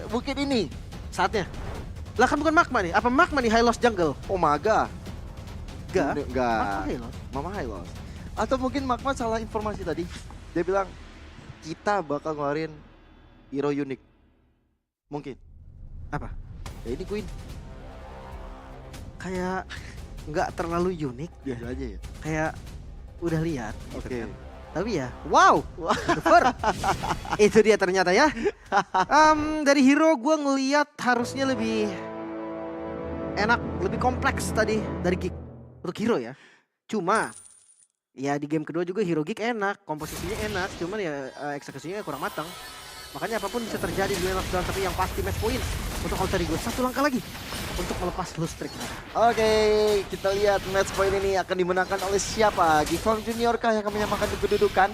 Mungkin ini Saatnya. Lah kan bukan Magma nih. Apa Magma nih High Lost Jungle? Omaga. Enggak. Enggak. Magma High Lost. Mama Hylos. Atau mungkin Magma salah informasi tadi. Dia bilang kita bakal ngeluarin hero unik. Mungkin. Apa? Ya ini Queen. Kayak nggak terlalu unik. Biasa aja ya. Kayak udah lihat. gitu Oke. kan. Tapi ya, wow, Lufer. Itu dia ternyata ya. Dari hero gue ngeliat harusnya lebih enak, lebih kompleks tadi dari Geek untuk hero ya. Cuma ya di game kedua juga hero Geek enak, komposisinya enak, cuman ya eksekusinya kurang matang. Makanya apapun bisa terjadi di Lane of Dawn, tapi yang pasti match point untuk Alter Ego. Satu langkah lagi untuk melepas lose streak mereka. Oke, kita lihat match point ini akan dimenangkan oleh siapa? Gifam Junior kah yang akan menyamakan kedudukan?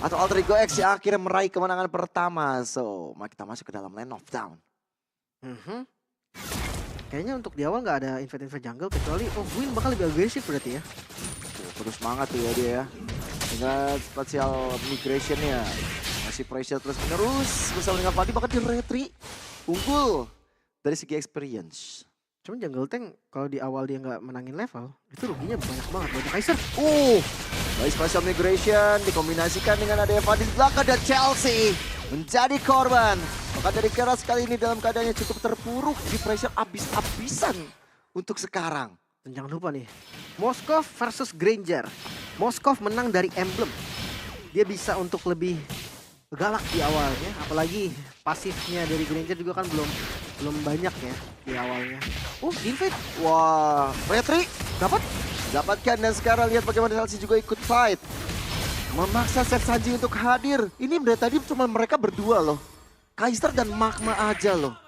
Atau Alter Ego X yang akhirnya meraih kemenangan pertama? So, mari kita masuk ke dalam Lane of Dawn. Kayaknya untuk di awal nggak ada invade jungle kecuali Gwyn bakal lebih agresif berarti ya. Terus semangat tuh ya dia ya. Dengan spatial migration-nya. Masih pressure terus menerus bersama dengan Fadi, bahkan di retri unggul dari segi experience. Cuman jungle tank kalau di awal dia nggak menangin level itu ruginya banyak banget buat Kaiser. Dari spatial migration dikombinasikan dengan adanya Fadi di belakang dan Chelsea menjadi korban. Maka dari keras kali ini dalam keadaannya cukup terpuruk, di pressure abis-abisan untuk sekarang. Dan jangan lupa nih, Moskov versus Granger. Moskov menang dari Emblem. Dia bisa untuk lebih galak di awalnya, apalagi pasifnya dari Granger juga kan belum banyak ya di awalnya. Invade. Wah, retri dapatkan dan sekarang lihat bagaimana Chelsea juga ikut fight. Memaksa Seth Sanji untuk hadir. Ini dari tadi cuma mereka berdua loh. Kaiser dan Magma aja loh.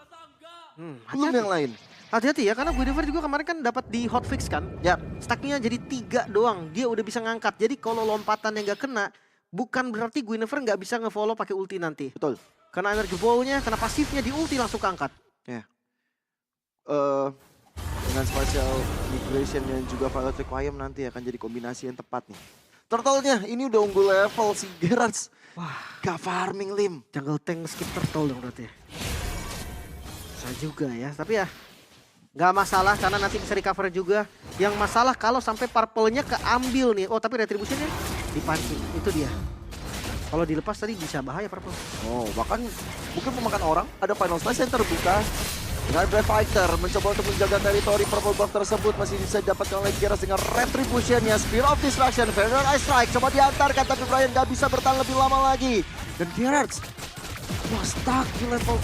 Belum yang lain. Hati-hati ya, karena Guinevere juga kemarin kan dapat di hotfix kan. Ya. Stacknya jadi 3 doang, dia udah bisa ngangkat. Jadi kalau lompatan yang gak kena, bukan berarti Guinevere nggak bisa nge-follow pakai ulti nanti. Betul. Karena energi ball-nya, karena pasifnya di ulti langsung keangkat. Ya. Dengan spatial migration dan juga Violet Requiem nanti akan jadi kombinasi yang tepat nih. Turtle-nya ini udah unggul level si Gerrard. Wah, gak farming Lim. jungle tank skip turtle dong berarti ya. Saya juga ya, tapi ya nggak masalah karena nanti bisa recover juga. Yang masalah kalau sampai purple-nya keambil nih. Tapi retribution-nya dipancing, itu dia. Kalau dilepas tadi bisa bahaya purple. Bahkan mungkin memakan orang. Ada final slice yang terbuka. Dengan Brave Fighter mencoba untuk menjaga teritori purple buff tersebut. Masih bisa didapatkan oleh Gerrard dengan retribution-nya. Spear of Distraction, Feather Ice Strike. Coba diantarkan tapi Brian gak bisa bertahan lebih lama lagi. Dan Gerrard stuck di level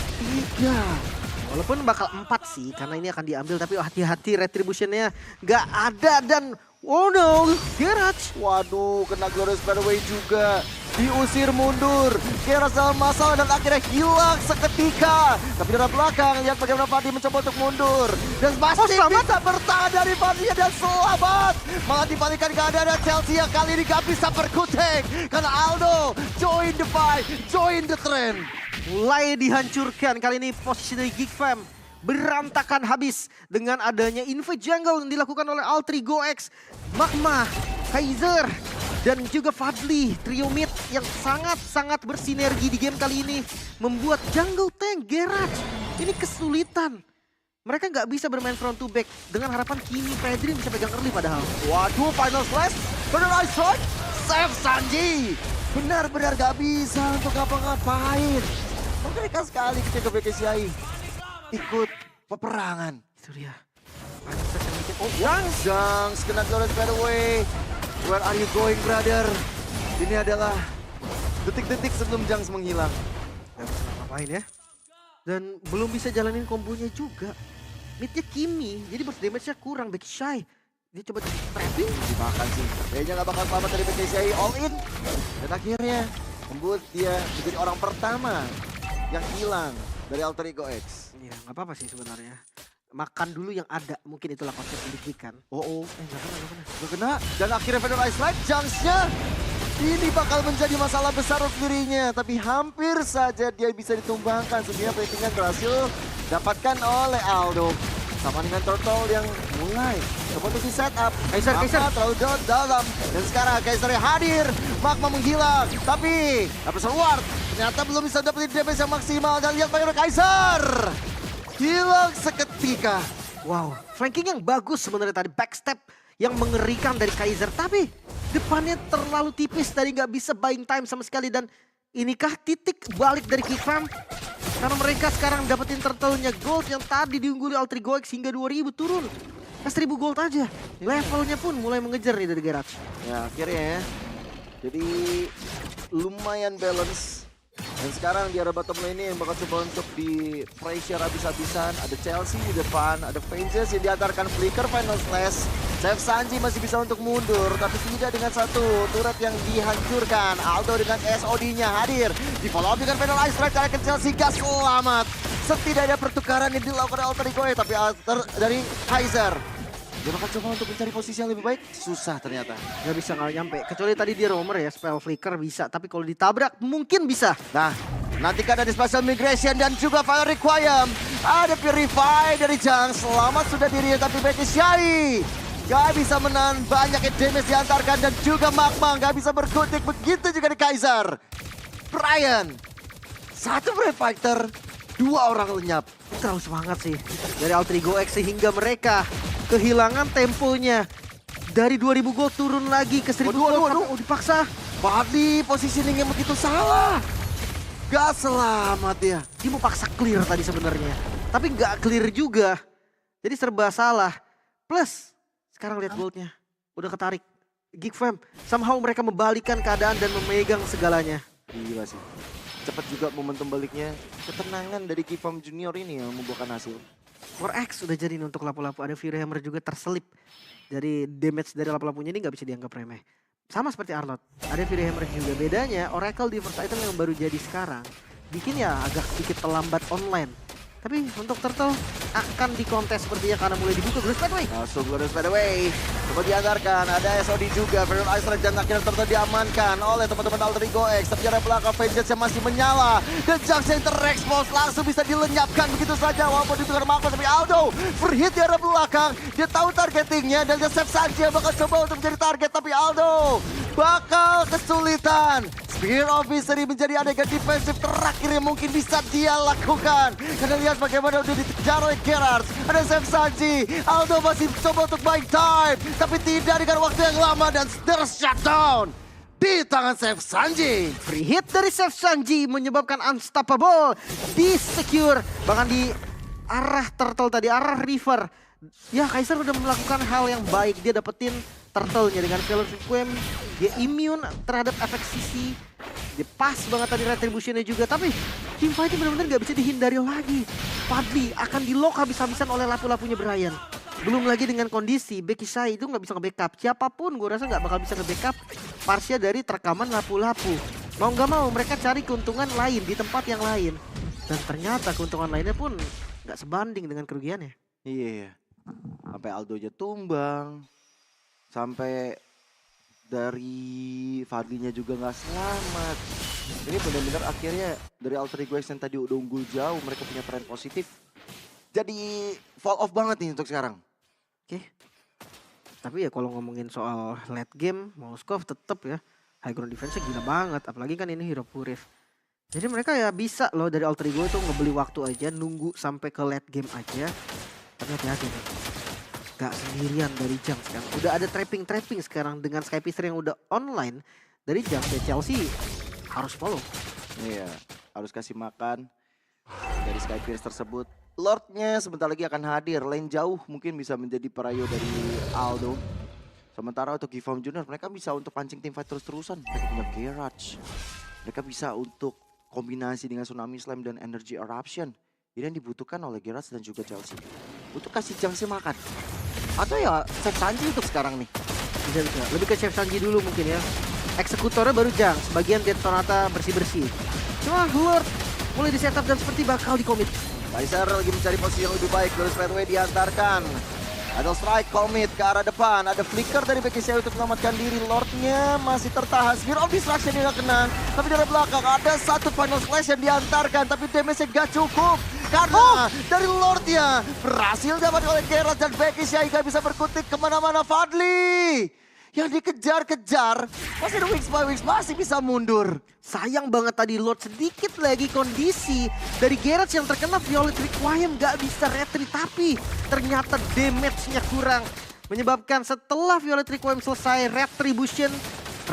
3. Walaupun bakal 4 sih, karena ini akan diambil. Tapi hati-hati retribution-nya nggak ada dan Gerrard. Waduh, kena Glorious Fairway juga. Diusir mundur. Gerrard dalam masalah dan akhirnya hilang seketika. Tapi dari belakang, lihat bagaimana Fadi mencoba untuk mundur. Dan masih bisa bertahan dari Fadi dan selamat. Malah dibalikan keadaan dan Chelsea yang kali ini gak bisa berkutik. Karena Aldo join the fight, join the trend. Mulai dihancurkan kali ini posisi dari Geek Fam. Berantakan habis dengan adanya invade jungle yang dilakukan oleh Alter Ego X, Magma, Kaiser, dan juga Fadli. Trio mid yang sangat-sangat bersinergi di game kali ini. Membuat jungle tank Gerrard ini kesulitan. Mereka nggak bisa bermain front to back dengan harapan Kimi Pedri bisa pegang early padahal. Waduh, final slash, bener Ice Strike, save Sanji. Benar-benar gak bisa untuk ngapa-ngapain. Mengerikan sekali ketika BKCI ikut peperangan. Itu dia. Zhang kena Glorious Fairway. Where are you going, brother? Ini adalah detik-detik sebelum Zhang menghilang. Gak bisa ngapain ya. Dan belum bisa jalanin kombonya juga. Midnya Kimi, jadi burst damage-nya kurang. BKCI, dia coba trapping. Dimakan sih. Kayaknya gak bakal selamat dari BKCI all in. Dan akhirnya membuat dia menjadi orang pertama yang hilang dari Alter Ego X. Iya, nggak apa-apa sih sebenarnya. Makan dulu yang ada, mungkin itulah konsep yang diberikan. Gak kena. Dan akhirnya Feather Ice Strike, Junks-nya ini bakal menjadi masalah besar untuk dirinya. Tapi hampir saja dia bisa ditumbangkan. Sebenarnya platingan berhasil dapatkan oleh Aldo. Sama dengan Turtle yang mulai coba untuk di setup. Kaiser. Terlalu dalam. Dan sekarang Kaiser hadir. Magma menghilang. Tapi Episode Ward Ternyata belum bisa dapetin damage yang maksimal. Dan lihat bagaimana Kaiser. Hilang seketika. Wow, flanking yang bagus sebenarnya tadi. Backstep yang mengerikan dari Kaiser. Tapi depannya terlalu tipis dari nggak bisa buying time sama sekali. Dan inikah titik balik dari Kickfam? Karena mereka sekarang dapetin turtle-nya gold yang tadi diungguli Altrigoex hingga 2000 turun. 1000 gold aja. Levelnya pun mulai mengejar nih dari Gerard. Ya akhirnya ya. Jadi lumayan balance. Dan sekarang di arah bottom lane ini yang bakal coba untuk di pressure habis-habisan. Ada Chelsea di depan, ada Vengeance yang diantarkan Flicker Final Slash. Chef Sanji masih bisa untuk mundur, tapi tidak dengan satu turret yang dihancurkan. Aldo dengan SOD-nya hadir. Di follow up dengan Final Ice Strike ke Chelsea, gak selamat. Setidaknya pertukaran yang dilakukan Alterigoe, tapi dari Kaiser. Dia bakal coba untuk mencari posisi yang lebih baik, susah ternyata. Gak bisa nggak nyampe, kecuali tadi dia roamer ya, spell flicker bisa. Tapi kalau ditabrak mungkin bisa. Nah, nanti kan ada Special Migration dan juga Fire Requiem. Ada Purify dari Jang, selamat sudah diri tapi Becky Shai. Gak bisa menahan banyak damage diantarkan dan juga Magma gak bisa berkutik. Begitu juga di Kaiser. Brian, satu Brave Fighter, 2 orang lenyap. Terlalu semangat sih dari Altrigoex sehingga mereka kehilangan temponya. Dari 2000 gold turun lagi ke 1000 gold. Oh, dipaksa. Body positioning yang begitu salah. Gak selamat ya. Dia mau paksa clear tadi sebenarnya. Tapi gak clear juga. Jadi serba salah. Plus, sekarang lihat goldnya. Udah ketarik. Geekfam, somehow mereka membalikan keadaan dan memegang segalanya. Gila sih. Cepat juga momentum baliknya. Ketenangan dari Geekfam Junior ini yang membuahkan hasil. 4X udah jadi untuk lapu-lapu. Ada Fury Hammer juga terselip. Jadi damage dari lapu-lapunya ini gak bisa dianggap remeh. Sama seperti Arlott. Ada Fury Hammer juga. Bedanya Oracle di first item yang baru jadi sekarang. Bikin ya agak sedikit terlambat online. Tapi untuk Turtle akan dikontes sepertinya karena mulai dibuka Glorious Pathway. Langsung Glorious Pathway. Coba diantarkan. Ada SOD juga. Fernand Ice Strike dan akhirnya Turtle diamankan oleh teman-teman Alterigoex. Tapi jarak belakang Vengeance yang masih menyala. Dan Jax yang terexpose langsung bisa dilenyapkan begitu saja. Walaupun ditukar Marco tapi Aldo free hit di arah belakang. Dia tahu targetingnya dan dia Chef Sanji yang bakal coba untuk menjadi target. Tapi Aldo bakal kesulitan. Spear of Misery menjadi adegan defensif terakhir yang mungkin bisa dia lakukan. Karena lihat bagaimana udah dikejar oleh Gerard. Ada Chef Sanji. Aldo masih coba untuk buying time. Tapi tidak dengan waktu yang lama dan there's shutdown di tangan Chef Sanji. Free hit dari Chef Sanji menyebabkan unstoppable. Di secure. Bahkan di arah Turtle tadi, arah River. Ya Kaiser udah melakukan hal yang baik. Dia dapetin Turtle-nya dengan Veiled Requiem. Dia immune terhadap efek sisi. Dia pas banget tadi retribution-nya juga. Tapi teamfight-nya benar-benar gak bisa dihindari lagi. Fadli akan di-lock habis-habisan oleh lapu-lapunya Brian. Belum lagi dengan kondisi Becky Shai itu gak bisa nge-backup. Siapapun gue rasa gak bakal bisa nge-backup Parsia dari terkaman lapu-lapu. Mau gak mau mereka cari keuntungan lain di tempat yang lain. Dan ternyata keuntungan lainnya pun gak sebanding dengan kerugiannya. Iya. Sampai Aldo aja tumbang. Sampai dari Fadlinya juga nggak selamat. Ini benar-benar akhirnya dari Alterigoex yang tadi udah unggul jauh, mereka punya tren positif. Jadi fall off banget nih untuk sekarang. Oke. Tapi ya kalau ngomongin soal late game, Moskov tetap ya high ground defense-nya gila banget. Apalagi kan ini hero Purif. Jadi mereka ya bisa loh dari Alterigo itu ngebeli waktu aja, nunggu sampai ke late game aja. Tapi hati-hati nih. Gak sendirian dari Jang sekarang. Udah ada trapping sekarang dengan Skypister yang udah online. Dari Jang dan Chelsea harus follow. Iya, harus kasih makan dari Skypister tersebut. Lordnya sebentar lagi akan hadir. Lane jauh mungkin bisa menjadi perayu dari Aldo. Sementara untuk Geekfam Junior mereka bisa untuk pancing teamfight terus-terusan. Mereka punya Garage. Mereka bisa untuk kombinasi dengan Tsunami Slam dan Energy Eruption. Ini yang dibutuhkan oleh Garage dan juga Chelsea. Untuk kasih Jang sih makan. Atau ya Chef Sanji untuk sekarang nih. Bisa. Lebih ke Chef Sanji dulu mungkin ya. Eksekutornya baru Jang. Sebagian Detonata bersih-bersih. Cuma Lord mulai di setup dan seperti bakal dikomit. Kaiser lagi mencari posisi yang lebih baik. Glorious Pathway diantarkan. Ada strike commit ke arah depan. Ada flicker dari Becky Shai untuk menyelamatkan diri. Lordnya masih tertahan. Spear of Destruction dia gak kena. Tapi dari belakang ada satu final slash yang diantarkan. Tapi damage-nya gak cukup. Karena dari Lordnya berhasil dapat oleh Geralt dan Becky Shai gak bisa berkutik kemana-mana. Fadli yang dikejar-kejar Masih ada Wings by Wings, masih bisa mundur. Sayang banget tadi Lord sedikit lagi kondisi dari Garage yang terkena Violet Requiem gak bisa retreat. Tapi ternyata damage-nya kurang. Menyebabkan setelah Violet Requiem selesai, Retribution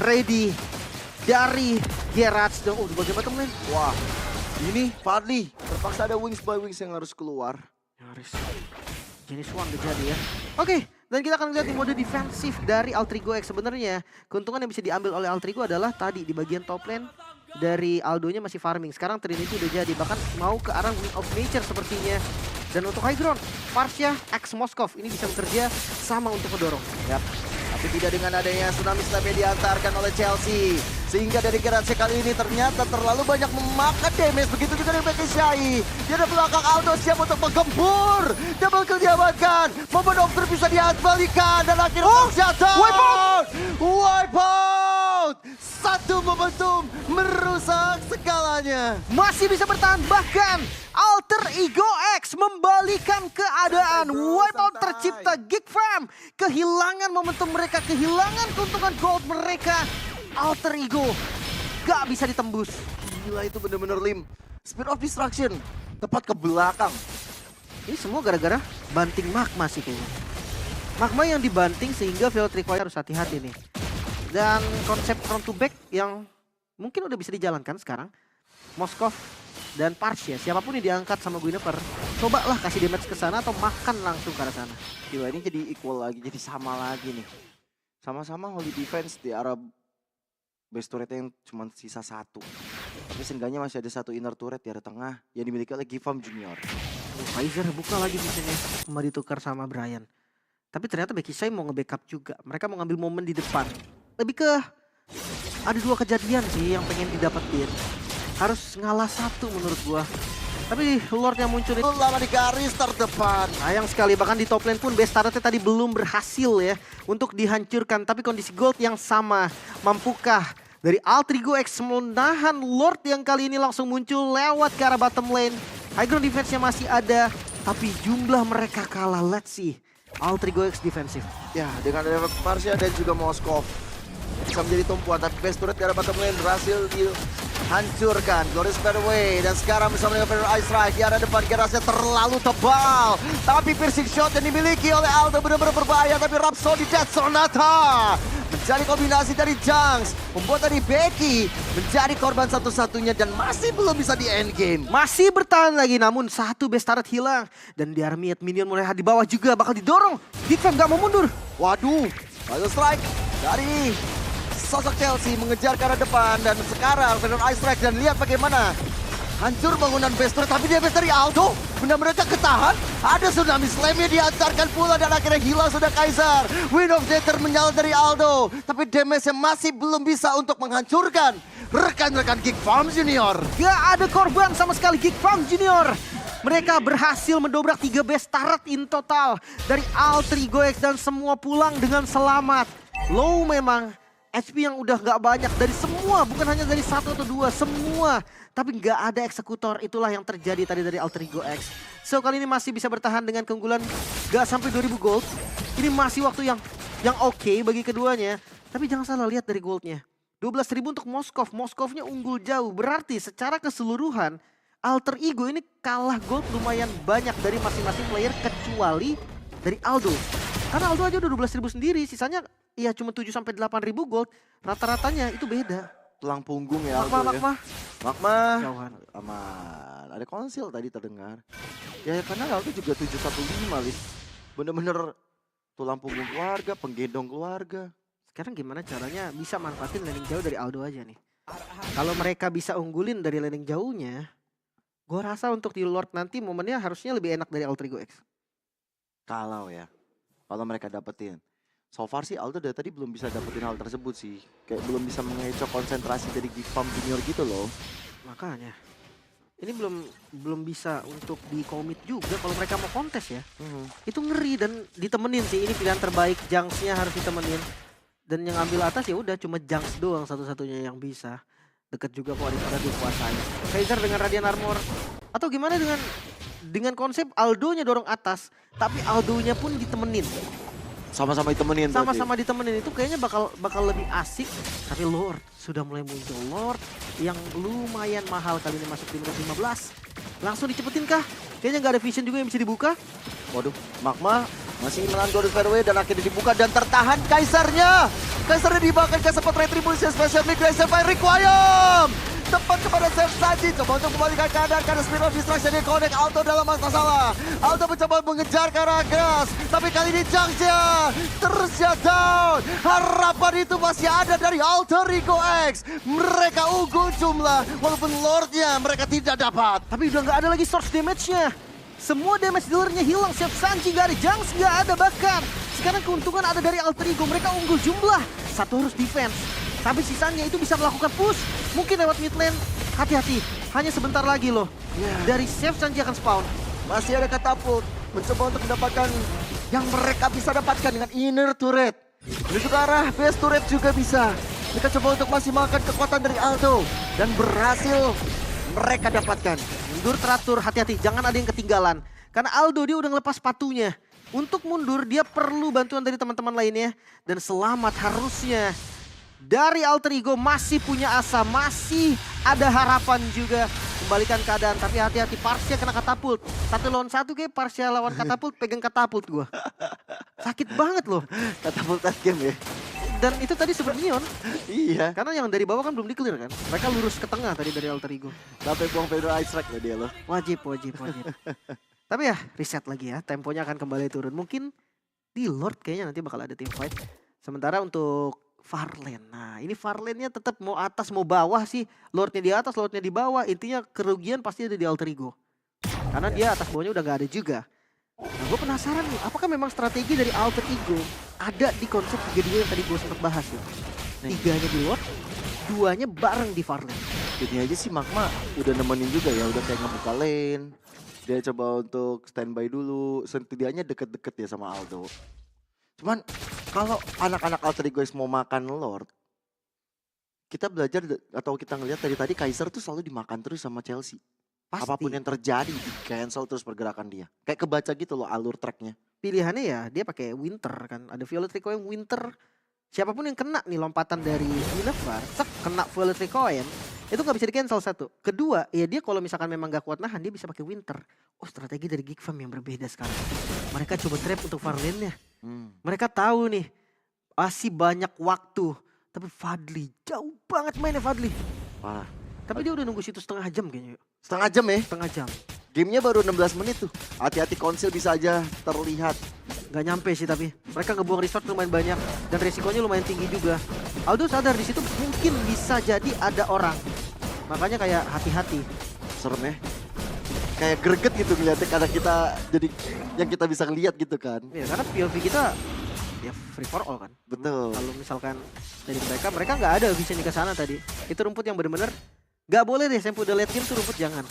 ready dari Garage. Dan di bagian bottom lane. Wah, ini Fadli terpaksa ada Wings by Wings yang harus keluar. Nyaris. Jenis one udah jadi ya. Oke, dan kita akan lihat di mode defensif dari Altrigo X. Sebenarnya keuntungan yang bisa diambil oleh Altrigo adalah tadi di bagian top lane dari Aldonya masih farming. Sekarang Trinity udah jadi, bahkan mau ke arah Wind of Nature sepertinya. Dan untuk high ground, Parsia X Moskov ini bisa bekerja sama untuk mendorong. Yap. Tapi tidak dengan adanya Tsunami Slam yang diantarkan oleh Chelsea. Sehingga dari Garage kali ini ternyata terlalu banyak memakan damage. Begitu juga dari Becky Shai. Dia ada belakang Aldo siap untuk menggempur. Double kill diamankan. Momen Doctor bisa dibalikan. Dan akhirnya jatuh. Wipe out! Wipe out! Satu momentum merusak segalanya. Masih bisa bertahan, bahkan Alter Ego X membalikan keadaan. Wipeout tercipta, Geek Fam kehilangan momentum mereka, kehilangan keuntungan gold mereka. Alter Ego gak bisa ditembus. Gila itu bener-bener Lim. Speed of Destruction tepat ke belakang. Ini semua gara-gara banting magma sih kayaknya. Magma yang dibanting sehingga Violet Requiem harus hati-hati nih. Dan konsep front to back yang mungkin udah bisa dijalankan sekarang. Moskov dan Parsia, siapapun yang diangkat sama Guinevere, cobalah kasih damage ke sana atau makan langsung ke arah sana. Gila ini jadi equal lagi, jadi sama lagi nih. Sama-sama holy defense di arah base turret yang cuma sisa satu. Tapi seenggaknya masih ada satu inner turret di arah tengah yang dimiliki oleh Gifam Junior. Kaiser buka lagi misalnya, kembali ditukar sama Brian. Tapi ternyata Becky Shai mau nge-backup juga. Mereka mau ngambil momen di depan. Lebih ke ada dua kejadian sih yang pengen didapetin. Harus ngalah satu menurut gua. Tapi Lord yang muncul itu Lama di garis terdepan. sayang sekali, bahkan di top lane pun base turretnya tadi belum berhasil ya untuk dihancurkan. Tapi kondisi gold yang sama, mampukah dari Altrigo X menahan Lord yang kali ini langsung muncul lewat ke arah bottom lane. High ground defense-nya masih ada, tapi jumlah mereka kalah. Let's see Altrigo X defensif. Ya dengan ada Parsia dan juga Moskov bisa menjadi tumpuan, tapi base turret di arah bottom lane berhasil dihancurkan. Glorious Fairway dan sekarang bisa melakukan Ice Strike di arah depan. Gerasnya terlalu tebal, tapi piercing shot yang dimiliki oleh Aldo benar-benar berbahaya. Tapi Rhapsody Death Sonata menjadi kombinasi dari Junks, membuat tadi Becky menjadi korban satu-satunya dan masih belum bisa di end game. Masih bertahan lagi, namun satu base turret hilang. Dan di army minion mulai di bawah juga bakal didorong. Big Fam gak mau mundur. Waduh, Ice Strike dari sosok Chelsea mengejar ke arah depan. Dan sekarang Venom Ice Strike dan lihat bagaimana hancur bangunan base turret. Tapi dia base dari Aldo, benda mereka ketahan. Ada Tsunami Slam-nya diantarkan pula dan akhirnya hilang sudah Kaiser. Wind of Nature menyala dari Aldo, tapi damage-nya masih belum bisa untuk menghancurkan rekan-rekan Geek Farm Junior. Gak ada korban sama sekali Geek Farm Junior. Mereka berhasil mendobrak 3 base turret in total dari Altrigo X dan semua pulang dengan selamat. Low memang, HP yang udah gak banyak dari semua, bukan hanya dari satu atau dua, semua. Tapi gak ada eksekutor, itulah yang terjadi tadi dari Altrigo X. So kali ini masih bisa bertahan dengan keunggulan gak sampai 2000 gold. Ini masih waktu yang oke bagi keduanya. Tapi jangan salah lihat dari goldnya. 12.000 untuk Moskov, Moskovnya unggul jauh. Berarti secara keseluruhan Alter Ego ini kalah gold lumayan banyak dari masing-masing player kecuali dari Aldo. Karena Aldo aja udah 12.000 sendiri, sisanya ya cuma 7 sampai 8.000 gold. Rata-ratanya itu beda. Tulang punggung ya Magma, Aldo magma. ya. Magma. Jauhan. Aman. Ada konsil tadi terdengar. Ya karena Aldo juga 715 Lis. Bener-bener tulang punggung keluarga, penggendong keluarga. Sekarang gimana caranya bisa manfaatin laning jauh dari Aldo aja nih. Kalau mereka bisa unggulin dari laning jauhnya, gue rasa untuk di Lord nanti momennya harusnya lebih enak dari Altrigo X. Kalau mereka dapetin. So far sih Aldo dari tadi belum bisa dapetin hal tersebut sih. Kayak belum bisa mengecoh konsentrasi dari Geek Farm Junior gitu loh. Makanya ini belum bisa untuk di commit juga kalau mereka mau kontes ya. Itu ngeri dan ditemenin sih, ini pilihan terbaik. Junks-nya harus ditemenin. Dan yang ambil atas ya udah cuma Junks doang satu-satunya yang bisa. Deket juga kok ada dikuasai. Kaiser dengan Radiant Armor. Atau gimana dengan konsep Aldonya dorong atas, tapi Aldonya pun ditemenin. Sama-sama ditemenin. Sama-sama ditemenin itu kayaknya bakal lebih asik. Tapi Lord sudah mulai muncul. Lord yang lumayan mahal kali ini masuk tim 15. Langsung dicepetin kah? Kayaknya nggak ada vision juga yang bisa dibuka. Waduh, Magma masih menahan Golden Fairway dan akhirnya dibuka dan tertahan Kaisarnya. Kaisarnya dimakan ke sempat retribusi special league dari Fire Requiem. Tepat kepada Chef Sanji, coba untuk membalikan keadaan karena speed of distraction di connect Alto dalam masalah. Alto mencoba mengejar ke arah Grass, tapi kali ini Junction terus down. Harapan itu masih ada dari Alter Ego X. Mereka unggul jumlah, walaupun Lordnya mereka tidak dapat. Tapi udah nggak ada lagi source damage-nya. Semua damage dealer-nya hilang, Chef Sanji nggak ada, Junks nggak ada bahkan. Sekarang keuntungan ada dari Alter Ego, mereka unggul jumlah. Satu harus defense. Tapi sisanya itu bisa melakukan push. Mungkin lewat mid lane. Hati-hati. Hanya sebentar lagi loh. Dari Chef Sanji akan spawn. Masih ada katapult. Mencoba untuk mendapatkan yang mereka bisa dapatkan dengan inner turret. Menuju ke arah base turret juga bisa. Mereka coba untuk masih makan kekuatan dari Aldo. Dan berhasil mereka dapatkan. Mundur teratur. Hati-hati. Jangan ada yang ketinggalan. Karena Aldo dia udah ngelepas sepatunya. Untuk mundur dia perlu bantuan dari teman-teman lainnya. Dan selamat harusnya. Dari Alter Ego masih punya asa, masih ada harapan juga kembalikan keadaan. Tapi hati-hati, Parsia kena katapult. 1 lawan 1 kayak Parsia lawan katapult, pegang katapult gua. Sakit banget loh. Katapult game ya. Dan itu tadi Super Minion. Iya. Karena yang dari bawah kan belum di-clear kan. Mereka lurus ke tengah tadi dari Alter Ego. Sampai buang Pedro Ice Strike loh dia loh. Wajib. Tapi ya reset lagi ya, temponya akan kembali turun. Mungkin di Lord kayaknya nanti bakal ada team fight. Sementara untuk Farlane. Nah ini Farlane-nya tetap mau atas mau bawah sih. Lordnya di atas, Lordnya di bawah. Intinya kerugian pasti ada di Alter Ego. Karena dia atas bawahnya udah gak ada juga. Nah gue penasaran nih, apakah memang strategi dari Alter Ego ada di konsep 3-2 yang tadi gue sempat bahas ya. 3-nya di Lord, 2-nya bareng di Farlane. Jadi aja sih Magma udah nemenin juga ya, udah kayak ngebuka lane. Dia coba untuk standby dulu, setidaknya deket-deket ya sama Aldo. Cuman kalau anak-anak Alter Ego mau makan Lord, kita belajar atau kita ngelihat dari tadi Kaiser tuh selalu dimakan terus sama Chelsea. Pasti. Apapun yang terjadi di cancel terus pergerakan dia. Kayak kebaca gitu loh alur tracknya. Pilihannya ya dia pakai Winter kan. Ada Violet Requiem Winter. Siapapun yang kena nih lompatan dari Minerva, kena Violet Requiem, itu gak bisa di cancel satu. Kedua, ya dia kalau misalkan memang gak kuat nahan, dia bisa pakai Winter. Oh strategi dari Geek Fam yang berbeda sekarang. Mereka coba trap untuk Farlane-nya. Mereka tahu nih, masih banyak waktu. Tapi Fadli, jauh banget mainnya Fadli. Parah. Tapi dia udah nunggu situ setengah jam kayaknya. Setengah jam ya? Setengah jam. Gamenya baru 16 menit tuh. Hati-hati konsil bisa aja terlihat. Gak nyampe sih tapi. Mereka ngebuang resource lumayan banyak. Dan resikonya lumayan tinggi juga. Aldo sadar di situ mungkin bisa jadi ada orang. Makanya kayak hati-hati. Serem ya. Kayak greget gitu ngeliatnya karena kita jadi yang kita bisa ngeliat gitu kan. Ya karena POV kita ya free for all kan. Betul. Kalau misalkan dari mereka nggak ada vision ke sana tadi. Itu rumput yang benar-benar nggak boleh deh sampai udah late game tuh rumput jangan.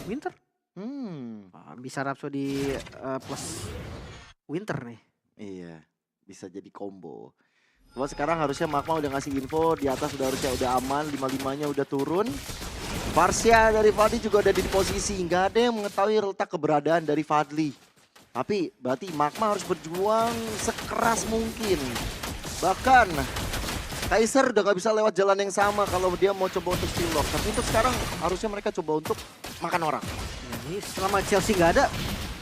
Winter. Bisa Rhapsody plus Winter nih. Iya, bisa jadi combo. Cuma sekarang harusnya Magma udah ngasih info di atas harusnya udah aman, 5-5-nya udah turun. Parsia dari Fadli juga ada di posisi, nggak ada yang mengetahui letak keberadaan dari Fadli. Tapi berarti Magma harus berjuang sekeras mungkin. Bahkan Kaiser udah gak bisa lewat jalan yang sama kalau dia mau coba untuk steal lock. Tapi untuk sekarang harusnya mereka coba untuk makan orang. Ya, ini selama Chelsea nggak ada,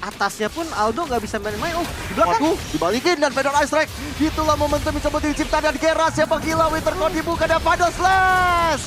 atasnya pun Aldo nggak bisa main-main. Oh, di belakang. Waduh, dibalikin dan Pedal Ice Strike. Itulah momentum yang coba diciptakan Geras yang menggila Wintercore dibuka dan Paddle Slash.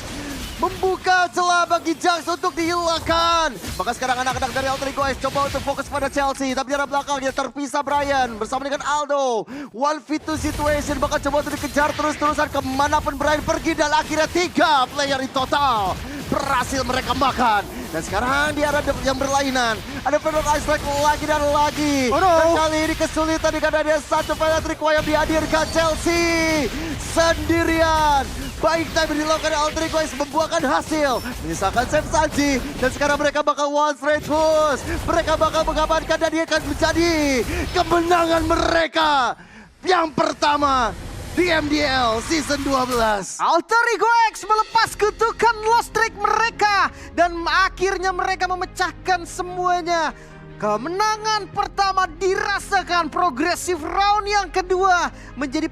Membuka celah bagi Jax untuk dihilangkan. Maka sekarang anak-anak dari Alter Ego X coba untuk fokus pada Chelsea. Tapi dari belakang dia terpisah Brian bersama dengan Aldo. 1v2 situation bakal coba untuk dikejar terus-terusan kemanapun Brian pergi. Dan akhirnya 3 player in total berhasil mereka makan. Dan sekarang di arah yang berlainan. Ada Pedal Ice Strike lagi dan lagi. Oh no. Dan kali ini kesulitan karena ada satu Violet Requiem yang dihadirkan Chelsea. Sendirian. Baik time dilakukan Alter Ego X membuahkan hasil. Menyisakan Chef Sanji. Dan sekarang mereka bakal one straight push. Mereka bakal mengamankan dan dia akan menjadi kemenangan mereka. Yang pertama di MDL Season 12. Alter Ego X melepas kutukan lost streak mereka. Dan akhirnya mereka memecahkan semuanya. Kemenangan pertama dirasakan, progresif round yang kedua menjadi